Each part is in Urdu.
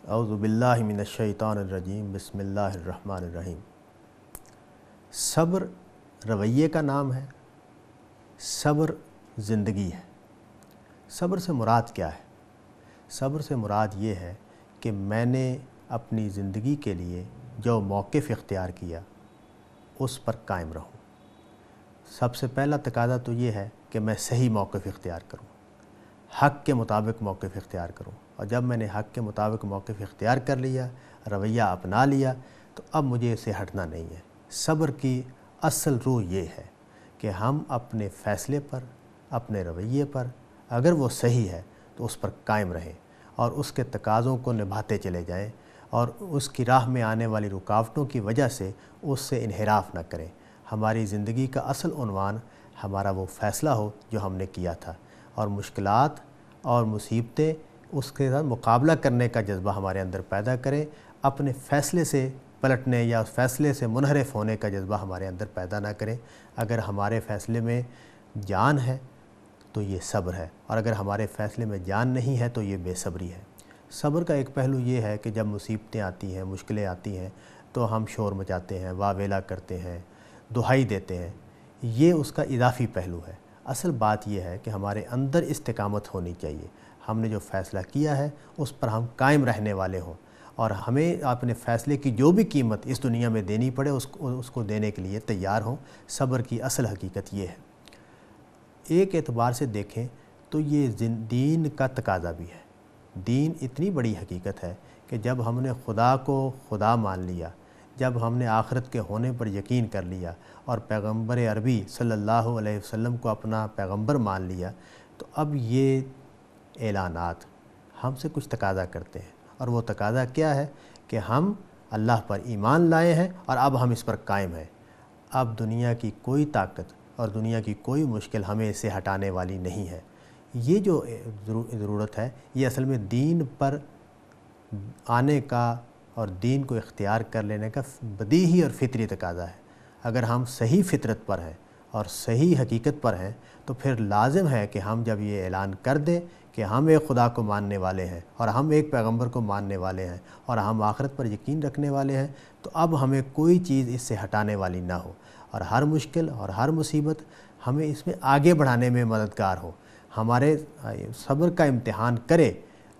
اعوذ باللہ من الشیطان الرجیم بسم اللہ الرحمن الرحیم۔ صبر رویے کا نام ہے، صبر زندگی ہے۔ صبر سے مراد کیا ہے؟ صبر سے مراد یہ ہے کہ میں نے اپنی زندگی کے لیے جو موقف اختیار کیا اس پر قائم رہوں۔ سب سے پہلا تقاضا تو یہ ہے کہ میں صحیح موقف اختیار کروں، حق کے مطابق موقف اختیار کروں، اور جب میں نے حق کے مطابق موقف اختیار کر لیا، رویہ اپنا لیا، تو اب مجھے اسے ہٹنا نہیں ہے۔ صبر کی اصل روح یہ ہے کہ ہم اپنے فیصلے پر، اپنے رویے پر، اگر وہ صحیح ہے تو اس پر قائم رہیں اور اس کے تقاضوں کو نبھاتے چلے جائیں، اور اس کی راہ میں آنے والی رکاوٹوں کی وجہ سے اس سے انحراف نہ کریں۔ ہماری زندگی کا اصل عنوان ہمارا وہ فیصلہ ہو جو ہم نے کیا تھا، اور مشکلات اور مصیبتیں اس کے ساتھ مقابلہ کرنے کا جذبہ ہمارے اندر پیدا کریں، اپنے فیصلے سے پلٹنے یا اس فیصلے سے منحرف ہونے کا جذبہ ہمارے اندر پیدا نہ کریں۔ اگر ہمارے فیصلے میں جان ہے تو یہ صبر ہے، اور اگر ہمارے فیصلے میں جان نہیں ہے تو یہ بے صبری ہے۔ صبر کا ایک پہلو یہ ہے کہ جب مصیبتیں آتی ہیں، مشکلیں آتی ہیں، تو ہم شور مچاتے ہیں، واہ ویلا کرتے ہیں، دہائی دیتے ہیں، یہ اس کا اضافی پہلو ہے۔ اصل بات یہ ہے کہ ہمارے اندر استقامت ہونی چاہیے، ہم نے جو فیصلہ کیا ہے اس پر ہم قائم رہنے والے ہوں، اور ہمیں اپنے فیصلے کی جو بھی قیمت اس دنیا میں دینی پڑے اس کو دینے کے لیے تیار ہوں۔ صبر کی اصل حقیقت یہ ہے۔ ایک اعتبار سے دیکھیں تو یہ دین کا تقاضا بھی ہے۔ دین اتنی بڑی حقیقت ہے کہ جب ہم نے خدا کو خدا مان لیا، جب ہم نے آخرت کے ہونے پر یقین کر لیا اور پیغمبر عربی صلی اللہ علیہ وسلم کو اپنا پیغمبر مان لیا، تو اب یہ اعلانات ہم سے کچھ تقاضا کرتے ہیں، اور وہ تقاضا کیا ہے کہ ہم اللہ پر ایمان لائے ہیں اور اب ہم اس پر قائم ہیں۔ اب دنیا کی کوئی طاقت اور دنیا کی کوئی مشکل ہمیں اسے ہٹانے والی نہیں ہے۔ یہ جو ضرورت ہے یہ اصل میں دین پر آنے کا اور دین کو اختیار کر لینے کا بدیہی اور فطری تقاضا ہے۔ اگر ہم صحیح فطرت پر ہیں اور صحیح حقیقت پر ہیں تو پھر لازم ہے کہ ہم جب یہ اعلان کر دیں کہ ہم ایک خدا کو ماننے والے ہیں اور ہم ایک پیغمبر کو ماننے والے ہیں اور ہم آخرت پر یقین رکھنے والے ہیں، تو اب ہمیں کوئی چیز اس سے ہٹانے والی نہ ہو، اور ہر مشکل اور ہر مصیبت ہمیں اس میں آگے بڑھانے میں مددگار ہو، ہمارے صبر کا امتحان کرے،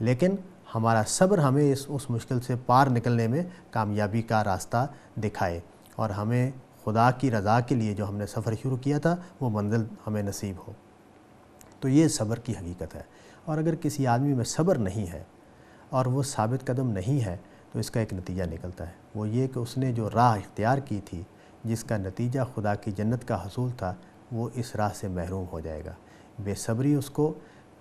لیکن ہمارا صبر ہمیں اس مشکل سے پار نکلنے میں کامیابی کا راستہ دکھائے، اور ہمیں خدا کی رضا کے لیے جو ہم نے سفر شروع کیا تھا وہ منزل ہمیں نصیب ہو۔ تو یہ صبر کی حقیقت ہے۔ اور اگر کسی آدمی میں صبر نہیں ہے اور وہ ثابت قدم نہیں ہے تو اس کا ایک نتیجہ نکلتا ہے، وہ یہ کہ اس نے جو راہ اختیار کی تھی جس کا نتیجہ خدا کی جنت کا حصول تھا، وہ اس راہ سے محروم ہو جائے گا۔ بے صبری اس کو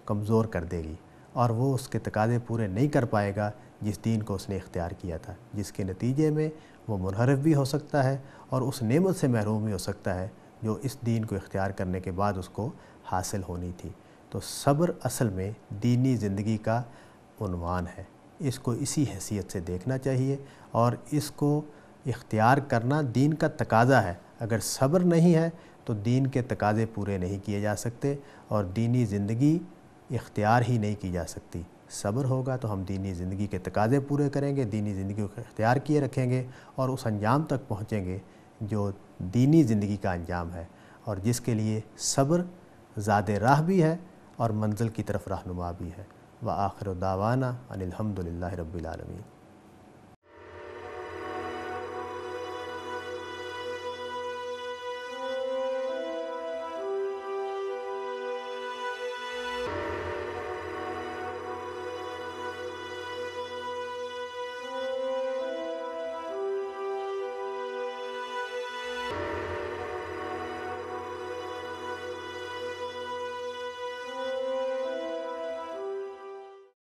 کمزور کر دے گی، اور وہ اس کے تقاضے پورے نہیں کر پائے گا جس دین کو اس نے اختیار کیا تھا، جس کے نتیجے میں وہ منحرف بھی ہو سکتا ہے اور اس نعمت سے محروم بھی ہو سکتا ہے جو اس دین کو اختیار کرنے کے بعد اس کو حاصل ہونی تھی۔ تو صبر اصل میں دینی زندگی کا عنوان ہے، اس کو اسی حیثیت سے دیکھنا چاہیے، اور اس کو اختیار کرنا دین کا تقاضا ہے۔ اگر صبر نہیں ہے تو دین کے تقاضے پورے نہیں کیے جا سکتے اور دینی زندگی اختیار ہی نہیں کی جا سکتی۔ صبر ہوگا تو ہم دینی زندگی کے تقاضے پورے کریں گے، دینی زندگی کو اختیار کیے رکھیں گے اور اس انجام تک پہنچیں گے جو دینی زندگی کا انجام ہے، اور جس کے لیے صبر زاد راہ بھی ہے اور منزل کی طرف رہنما بھی ہے۔ وآخر دعوانا ان الحمد للہ رب العالمین۔